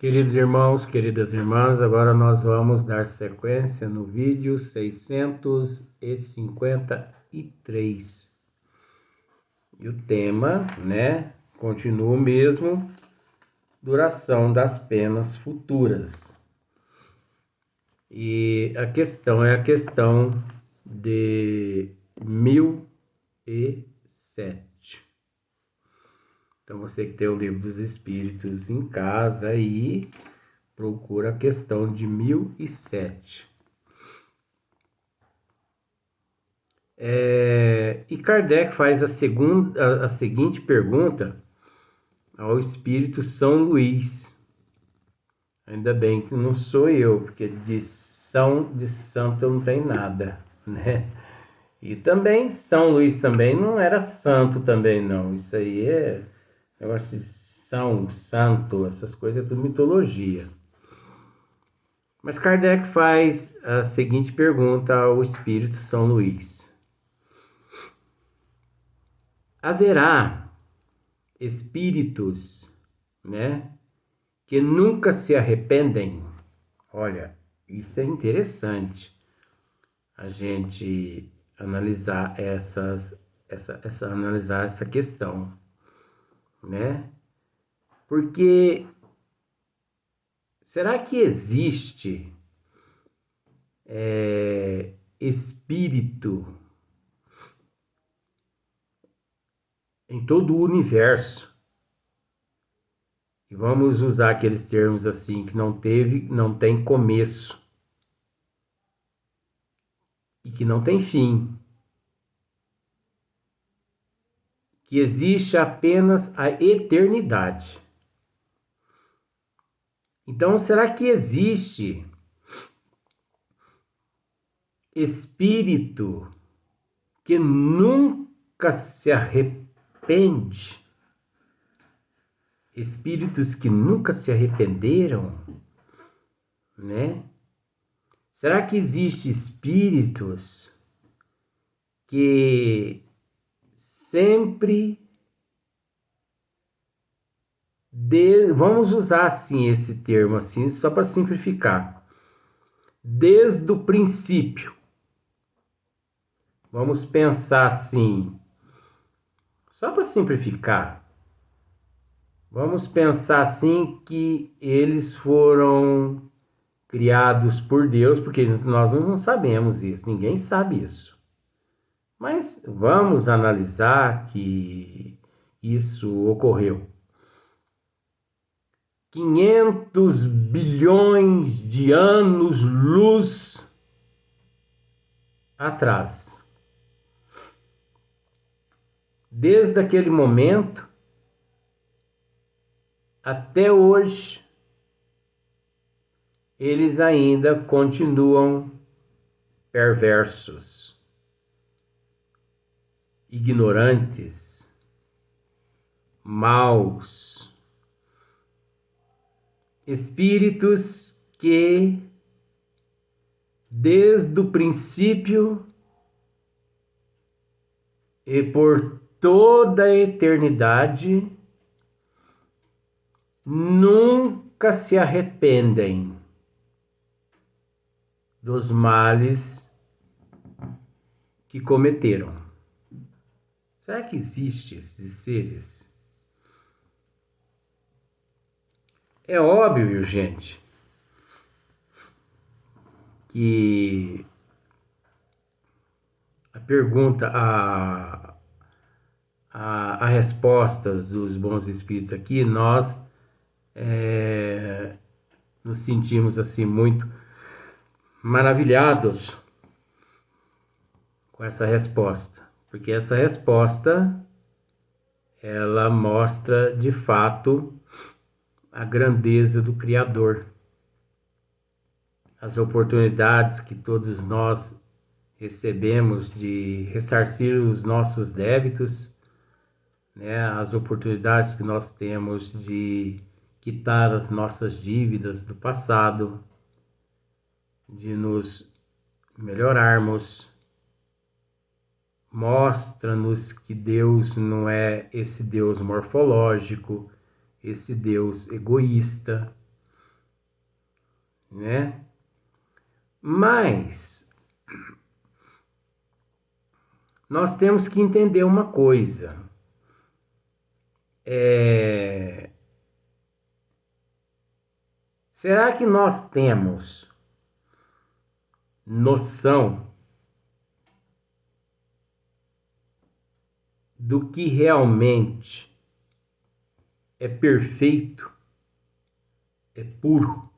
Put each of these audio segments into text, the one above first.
Queridos irmãos, queridas irmãs, agora nós vamos dar sequência no vídeo 653. E o tema, continua o mesmo, duração das penas futuras. E a questão é a questão de 1007. Então, você que tem o Livro dos Espíritos em casa aí, procura a questão de 1007. E Kardec faz a seguinte pergunta ao Espírito São Luís. Ainda bem que não sou eu, porque de santo não tem nada, né? E também São Luís também não era santo também, não. Isso aí é negócio de santo, essas coisas é tudo mitologia. Mas Kardec faz a seguinte pergunta ao Espírito São Luís: haverá espíritos, que nunca se arrependem? Olha, isso é interessante a gente analisar analisar essa questão, Porque será que existe espírito em todo o universo? E vamos usar aqueles termos assim, que não tem começo e que não tem fim, que existe apenas a eternidade. Então, será que existe espírito que nunca se arrepende? Espíritos que nunca se arrependeram, Será que existe espíritos que sempre vamos usar assim esse termo assim, só para simplificar. Desde o princípio. Vamos pensar assim, só para simplificar. Vamos pensar assim que eles foram criados por Deus, porque nós não sabemos isso, ninguém sabe isso. Mas vamos analisar que isso ocorreu 500 bilhões de anos-luz atrás. Desde aquele momento até hoje, eles ainda continuam perversos, ignorantes, maus, espíritos que desde o princípio e por toda a eternidade nunca se arrependem dos males que cometeram. Será que existem esses seres? É óbvio, gente, que a pergunta, a resposta dos bons espíritos aqui, nós nos sentimos assim muito maravilhados com essa resposta, porque essa resposta ela mostra de fato a grandeza do Criador, as oportunidades que todos nós recebemos de ressarcir os nossos débitos, as oportunidades que nós temos de quitar as nossas dívidas do passado, de nos melhorarmos. Mostra-nos que Deus não é esse Deus morfológico, esse Deus egoísta, né? Mas nós temos que entender uma coisa. Será que nós temos noção do que realmente é perfeito, é puro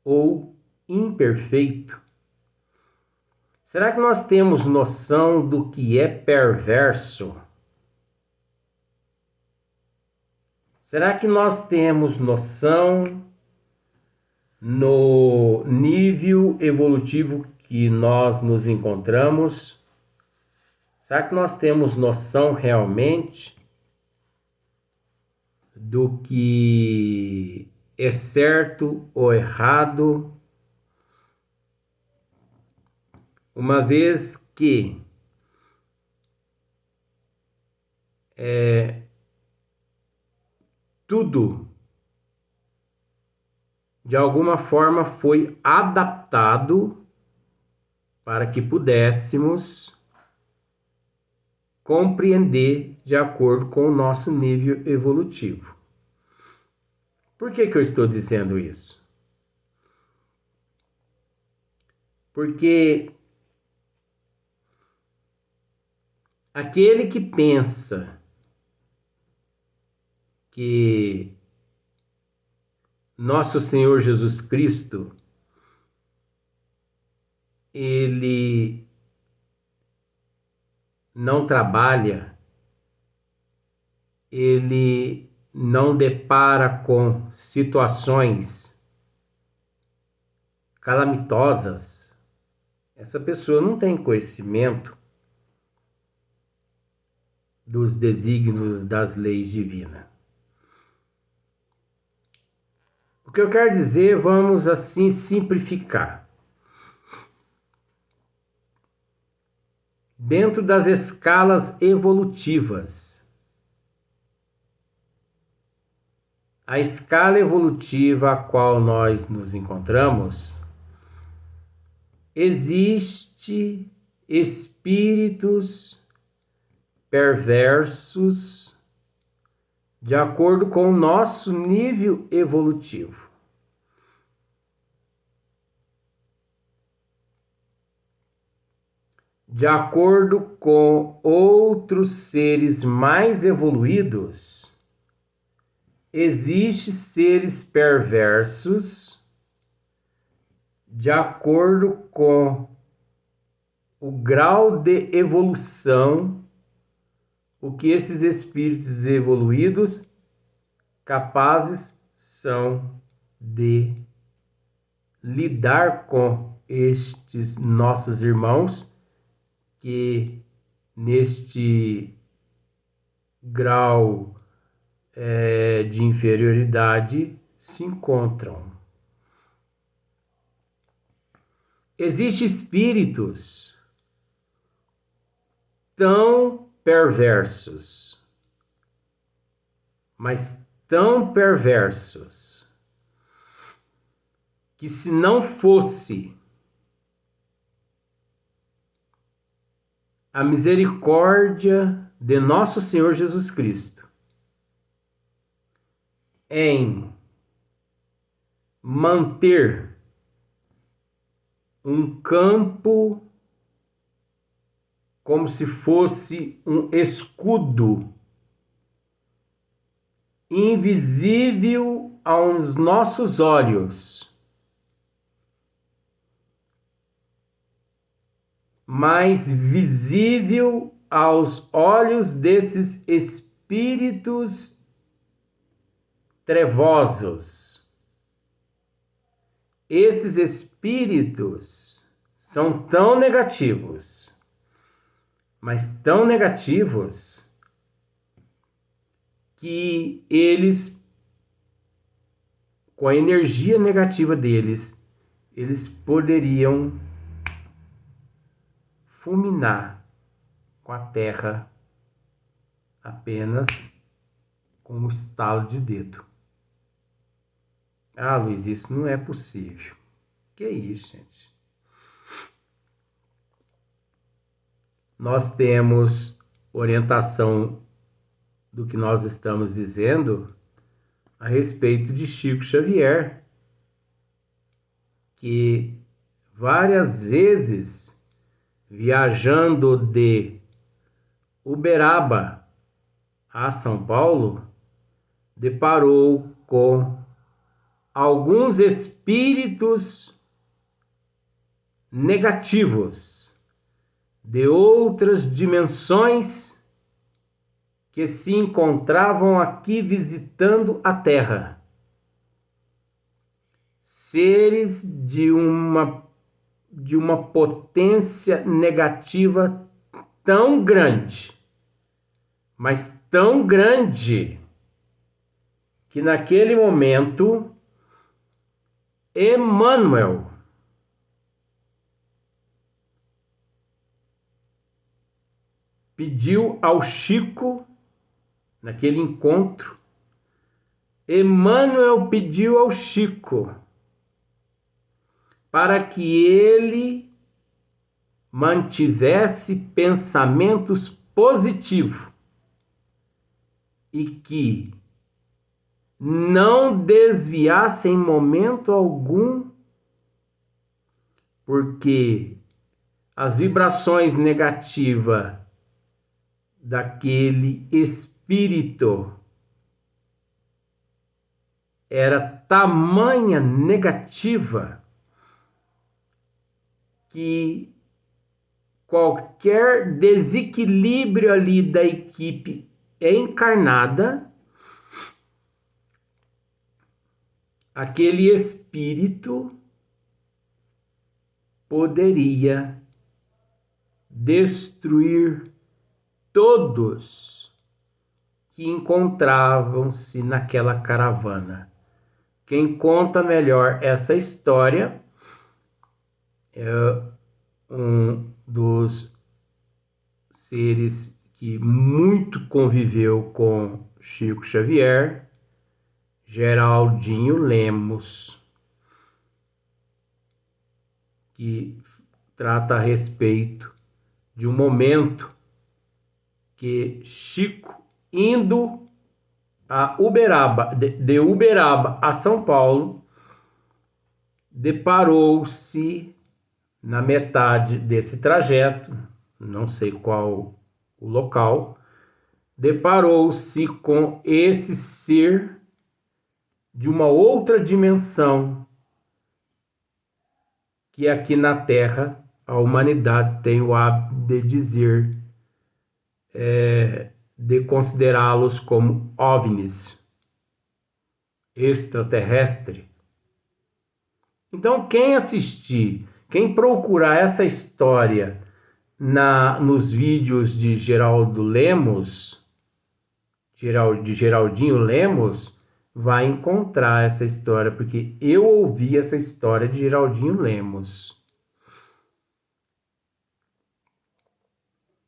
ou imperfeito? Será que nós temos noção do que é perverso? Será que nós temos noção no nível evolutivo que nós nos encontramos? Será que nós temos noção realmente do que é certo ou errado? Uma vez que tudo, de alguma forma, foi adaptado para que pudéssemos compreender de acordo com o nosso nível evolutivo. Por que eu estou dizendo isso? Porque aquele que pensa que nosso Senhor Jesus Cristo, ele não trabalha, ele não depara com situações calamitosas, essa pessoa não tem conhecimento dos desígnios das leis divinas. O que eu quero dizer, vamos assim simplificar. Dentro das escalas evolutivas, a escala evolutiva a qual nós nos encontramos, existe espíritos perversos de acordo com o nosso nível evolutivo. De acordo com outros seres mais evoluídos, existem seres perversos de acordo com o grau de evolução, o que esses espíritos evoluídos capazes são de lidar com estes nossos irmãos que neste grau de inferioridade se encontram. Existem espíritos tão perversos, mas tão perversos, que se não fosse a misericórdia de nosso Senhor Jesus Cristo em manter um campo como se fosse um escudo invisível aos nossos olhos, mas visível aos olhos desses espíritos trevosos. Esses espíritos são tão negativos, mas tão negativos, que eles, com a energia negativa deles, eles poderiam fulminar com a terra apenas com um estalo de dedo. Ah, Luiz, isso não é possível. Que isso, gente? Nós temos orientação do que nós estamos dizendo a respeito de Chico Xavier, que várias vezes, viajando de Uberaba a São Paulo, deparou com alguns espíritos negativos de outras dimensões que se encontravam aqui visitando a Terra. Seres de uma potência negativa tão grande, mas tão grande, que naquele momento Emmanuel pediu ao Chico, naquele encontro, Emmanuel pediu ao Chico para que ele mantivesse pensamentos positivos e que não desviasse em momento algum, porque as vibrações negativas daquele espírito era tamanha negativa que qualquer desequilíbrio ali da equipe encarnada, aquele espírito poderia destruir todos que encontravam-se naquela caravana. Quem conta melhor essa história é um dos seres que muito conviveu com Chico Xavier, Geraldinho Lemos, que trata a respeito de um momento que Chico, indo a Uberaba, de Uberaba a São Paulo, deparou-se na metade desse trajeto, não sei qual o local, deparou-se com esse ser de uma outra dimensão que aqui na Terra a humanidade tem o hábito de dizer, de considerá-los como OVNIs, extraterrestre. Então, quem assistir, quem procurar essa história nos vídeos de Geraldinho Lemos, vai encontrar essa história, porque eu ouvi essa história de Geraldinho Lemos.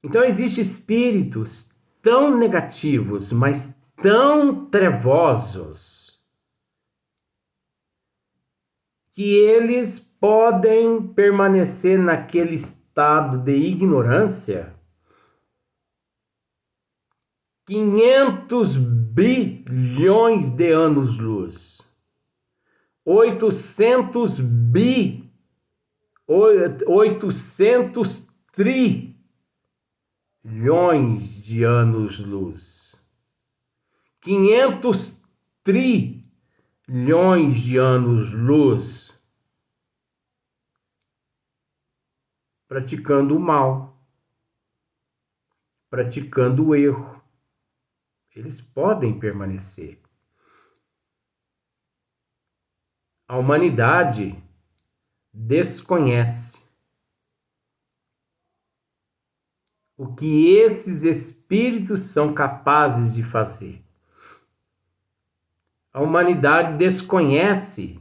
Então, existem espíritos tão negativos, mas tão trevosos, que eles podem permanecer naquele estado de ignorância 500 bilhões de anos-luz, 800 trilhões de anos-luz, 500 trilhões de anos-luz, praticando o mal, praticando o erro. Eles podem permanecer. A humanidade desconhece o que esses espíritos são capazes de fazer. A humanidade desconhece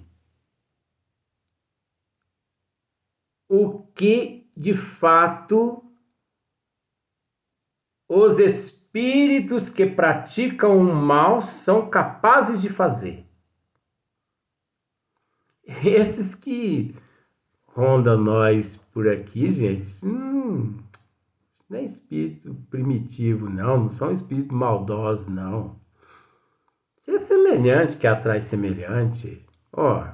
o que, de fato, os espíritos que praticam o mal são capazes de fazer. Esses que rondam nós por aqui, gente, não é espírito primitivo, não são espíritos maldosos, não. Se é semelhante que atrai semelhante, ó,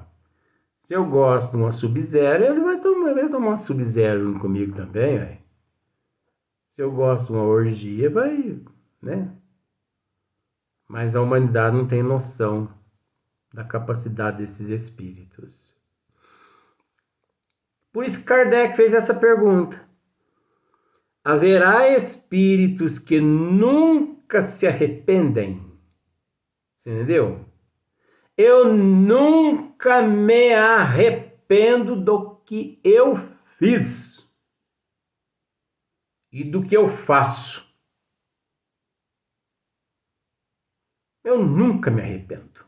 se eu gosto de uma Sub-Zero, ele vai tomar uma Sub-Zero comigo também, velho. Se eu gosto de uma orgia, vai, né? Mas a humanidade não tem noção da capacidade desses espíritos. Por isso que Kardec fez essa pergunta. Haverá espíritos que nunca se arrependem? Você entendeu? Eu nunca me arrependo do que eu fiz e do que eu faço. Eu nunca me arrependo.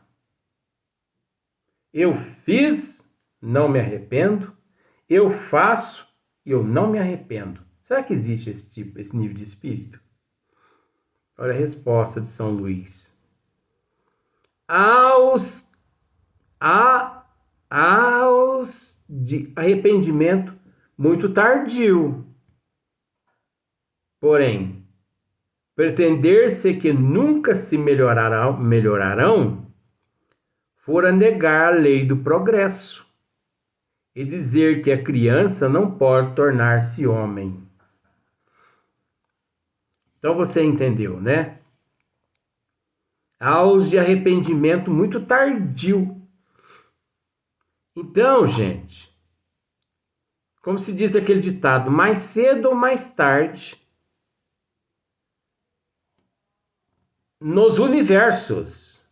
Eu fiz, não me arrependo. Eu faço e eu não me arrependo. Será que existe esse nível de espírito? Olha a resposta de São Luís. Aos de arrependimento muito tardio. Porém, pretender-se que nunca se melhorarão fora negar a lei do progresso e dizer que a criança não pode tornar-se homem. Então você entendeu, né? Aos de arrependimento muito tardio. Então, gente, como se diz aquele ditado, mais cedo ou mais tarde, nos universos,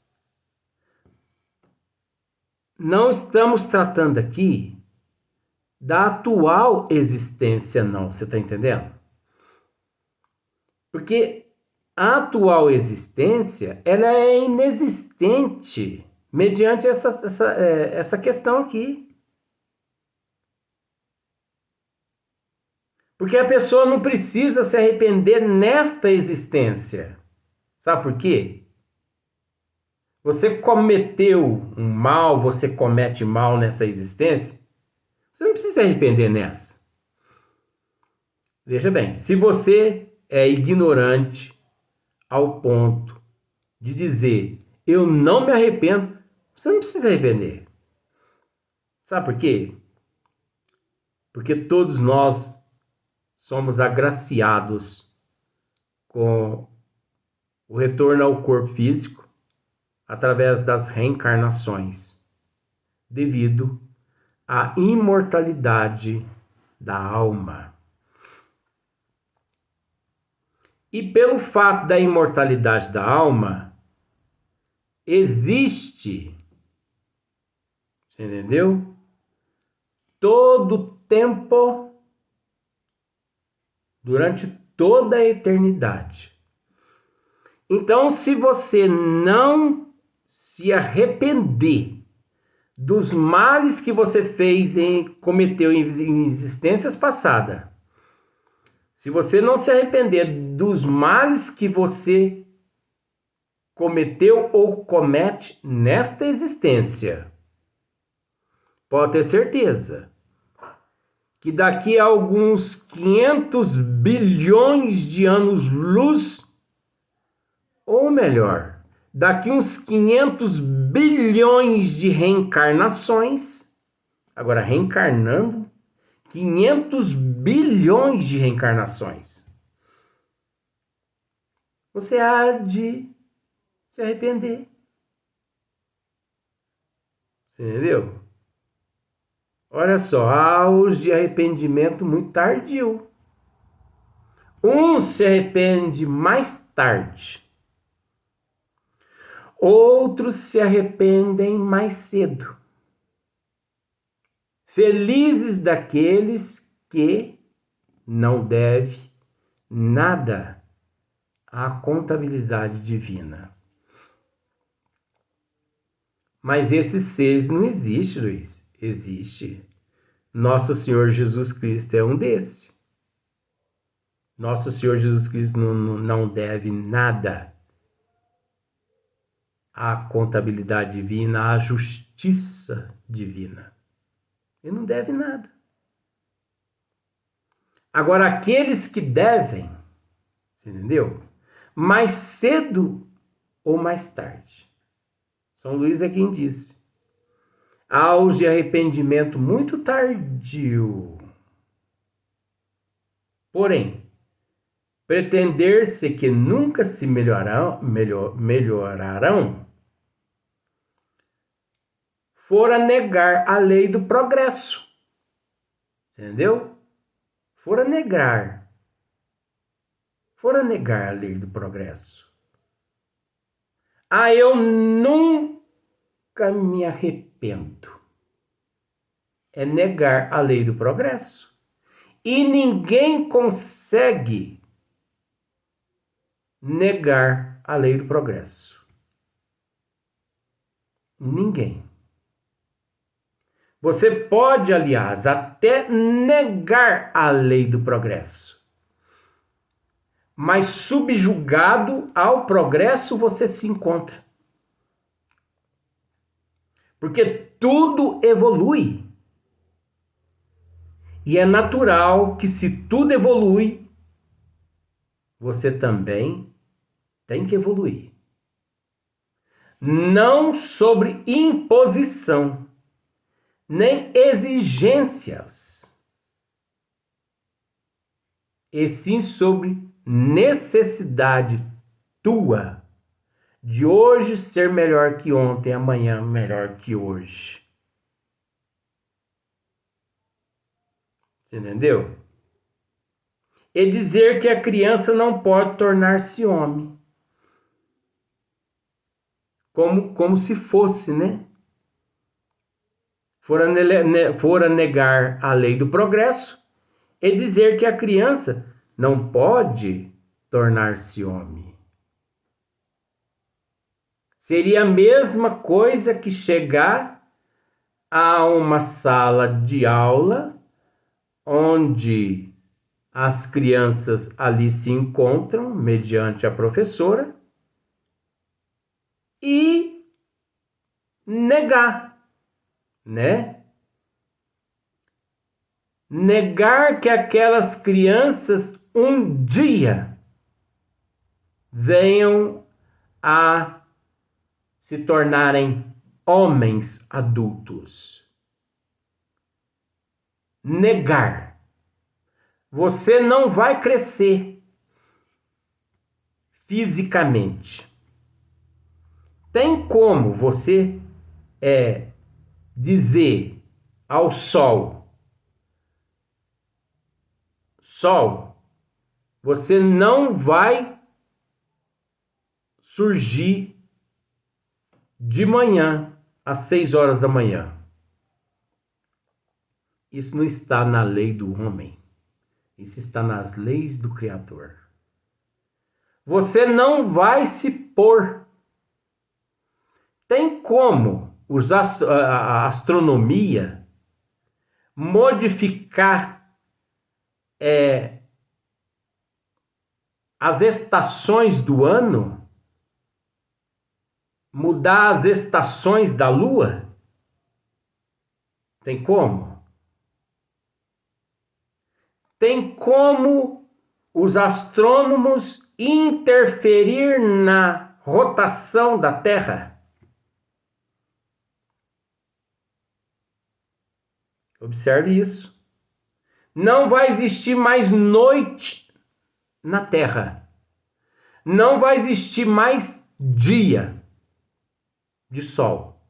não estamos tratando aqui da atual existência, não, você está entendendo? Porque a atual existência, ela é inexistente mediante essa questão aqui. Porque a pessoa não precisa se arrepender nesta existência. Sabe por quê? Você cometeu um mal, você comete mal nessa existência, você não precisa se arrepender nessa. Veja bem, se você é ignorante ao ponto de dizer eu não me arrependo, você não precisa se arrepender. Sabe por quê? Porque todos nós somos agraciados com o retorno ao corpo físico através das reencarnações, devido à imortalidade da alma. E pelo fato da imortalidade da alma, existe, você entendeu? Todo tempo, durante toda a eternidade. Então, se você não se arrepender dos males que você cometeu em existências passadas, se você não se arrepender dos males que você cometeu ou comete nesta existência, pode ter certeza que daqui a alguns 500 bilhões de anos-luz, ou melhor, daqui uns 500 bilhões de reencarnações, agora reencarnando, 500 bilhões de reencarnações, você há de se arrepender. Você entendeu? Olha só, há os de arrependimento muito tardio. Um se arrepende mais tarde. Outros se arrependem mais cedo. Felizes daqueles que não devem nada à contabilidade divina. Mas esses seres não existem, Luiz. Existe. Nosso Senhor Jesus Cristo é um desses. Nosso Senhor Jesus Cristo não deve nada à contabilidade divina, à justiça divina. Ele não deve nada. Agora, aqueles que devem, você entendeu? Mais cedo ou mais tarde. São Luís é quem disse. Aos de arrependimento muito tardio. Porém, pretender-se que nunca se melhorarão, fora negar a lei do progresso. Entendeu? Fora negar a lei do progresso. Eu nunca me arrependo. É negar a lei do progresso. E ninguém consegue negar a lei do progresso. Ninguém. Você pode, aliás, até negar a lei do progresso. Mas subjugado ao progresso você se encontra. Porque tudo evolui. E é natural que se tudo evolui, você também tem que evoluir. Não sobre imposição, nem exigências, e sim sobre necessidade tua de hoje ser melhor que ontem, amanhã melhor que hoje. Você entendeu? E dizer que a criança não pode tornar-se homem. Como se fosse, né? Fora negar a lei do progresso e dizer que a criança não pode tornar-se homem. Seria a mesma coisa que chegar a uma sala de aula onde as crianças ali se encontram mediante a professora e negar, né? Negar que aquelas crianças um dia venham a se tornarem homens adultos. Negar. Você não vai crescer fisicamente. Tem como você dizer ao sol, você não vai surgir de manhã às 6 horas da manhã. Isso não está na lei do homem. Isso está nas leis do Criador. Você não vai se pôr. Tem como a astronomia modificar as estações do ano? Mudar as estações da Lua? Tem como? Tem como os astrônomos interferir na rotação da Terra? Observe isso. Não vai existir mais noite na Terra. Não vai existir mais dia de sol.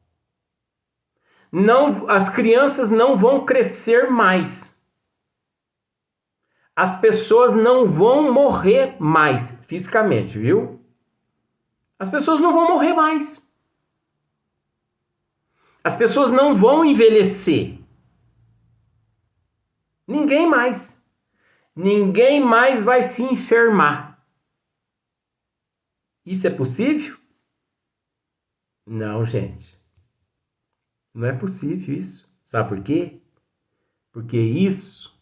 Não, as crianças não vão crescer mais. As pessoas não vão morrer mais fisicamente, viu? As pessoas não vão morrer mais. As pessoas não vão envelhecer. Ninguém mais. Ninguém mais vai se enfermar. Isso é possível? Não, gente. Não é possível isso. Sabe por quê? Porque isso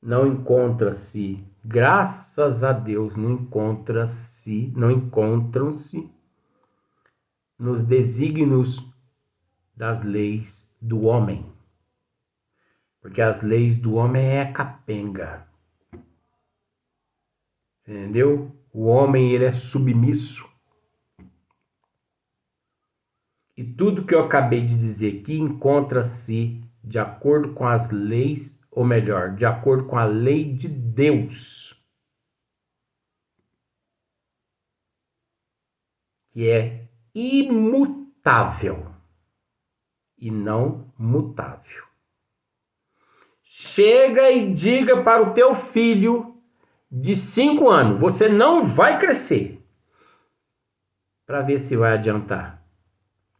não encontra-se, graças a Deus, não encontram-se nos desígnios das leis do homem. Porque as leis do homem é capenga. Entendeu? O homem, ele é submisso. E tudo que eu acabei de dizer aqui encontra-se de acordo com as leis, ou melhor, de acordo com a lei de Deus, que é imutável e não mutável. Chega e diga para o teu filho de 5 anos, você não vai crescer, para ver se vai adiantar.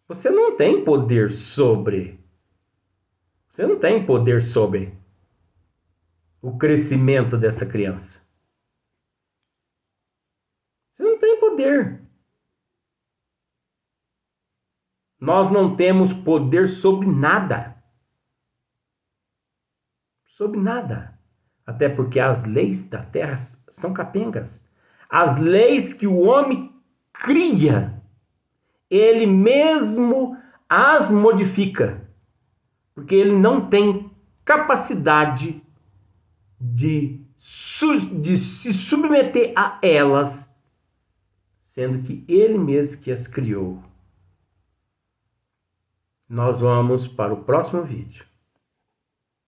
Você não tem poder sobre. Você não tem poder sobre o crescimento dessa criança. Você não tem poder. Nós não temos poder sobre nada. Sobre nada. Até porque as leis da terra são capengas. As leis que o homem cria, ele mesmo as modifica. Porque ele não tem capacidade de se submeter a elas, sendo que ele mesmo que as criou. Nós vamos para o próximo vídeo.